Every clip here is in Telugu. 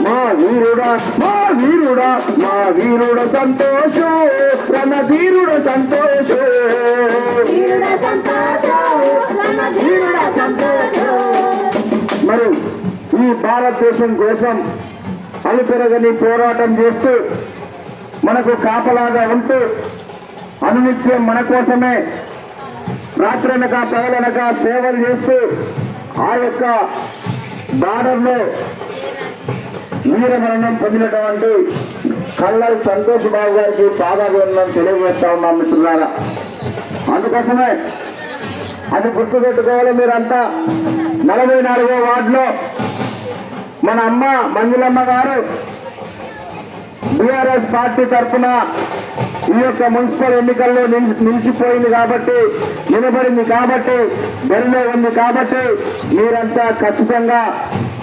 మా వీరుడా మా వీరుడా మా వీరుడ సంతోషు రణధీరుడ సంతోషు మరి ఈ భారతదేశం కోసం అలుపెరగని పోరాటం చేస్తూ మనకు కాపలాగా ఉంటూ అనునిత్యం మన కోసమే రాత్రనక పగలనక సేవలు చేస్తూ ఆ యొక్క బార్డర్లో వీరమరణం పొందినటువంటి కల్లల్ సంతోష్ బాబు గారికి పాదాభివందనం తెలియజేస్తా ఉన్నాం మిత్రులారా. అందుకోసమే అది గుర్తుపెట్టుకోవాలి. మీరంతా 44వ వార్డులో మన అమ్మ మంజులమ్మ గారు బీఆర్ఎస్ పార్టీ తరఫున ఈ యొక్క మున్సిపల్ ఎన్నికల్లో నిలిచిపోయింది కాబట్టి, నిలబడింది కాబట్టి, బరిలో ఉంది కాబట్టి మీరంతా ఖచ్చితంగా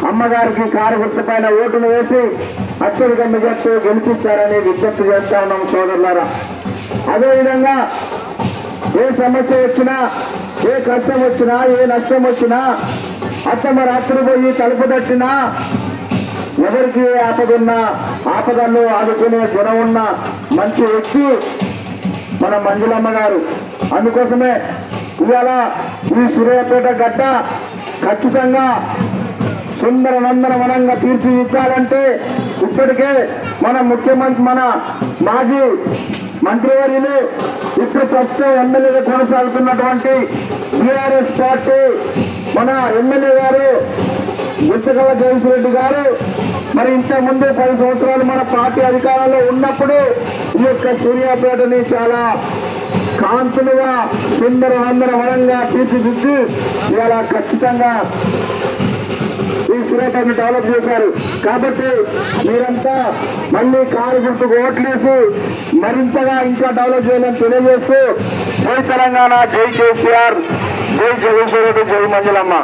అమ్మగారికి కారు గుర్తు పైన ఓటును వేసి అత్యధిక మెజార్టీ గెలిపిస్తారని విజ్ఞప్తి చేస్తా ఉన్నాం సోదరులారా. అదేవిధంగా ఏ సమస్య వచ్చినా, ఏ కష్టం వచ్చినా, ఏ నష్టం వచ్చినా అత్తమ్మ రాత్రి పోయి తలుపు తట్టినా, ఎవరికి ఆపదున్నా ఆపదల్లో ఆదుకునే గుణం ఉన్న మంచి వ్యక్తి మన మంజులమ్మ గారు. అందుకోసమే ఇవాళ ఈ సూర్యాపేట గడ్డ ఖచ్చితంగా సుందర నందనవనంగా తీర్చిదిద్దాలంటే ఇప్పటికే మన ముఖ్యమంత్రి, మన మాజీ మంత్రివర్యులు, ఇప్పుడు ప్రస్తుతం ఎమ్మెల్యేగా కొనసాగుతున్నటువంటి బీఆర్ఎస్ పార్టీ మన ఎమ్మెల్యే గారు గుంతకల్ల జగదీశ్వర్ రెడ్డి గారు మరి ఇంతకుముందు 10 సంవత్సరాలు మన పార్టీ అధికారంలో ఉన్నప్పుడు ఈ యొక్క సూర్యాపేటని చాలా కాంతులుగా సుందర నందనవనంగా తీర్చిదిద్ది ఇవాళ ఖచ్చితంగా ఈ సూర్యాపేటను డెవలప్ చేశారు. కాబట్టి మీరంతా మళ్ళీ కారు గుర్తుకు ఓట్లేసి మరింతగా ఇంకా డెవలప్ చేయాలని తెలియజేస్తూ జై తెలంగాణ, జై కేసీఆర్, జై జగదీశ్వర్ రెడ్డి, జై మంజులమ్మ.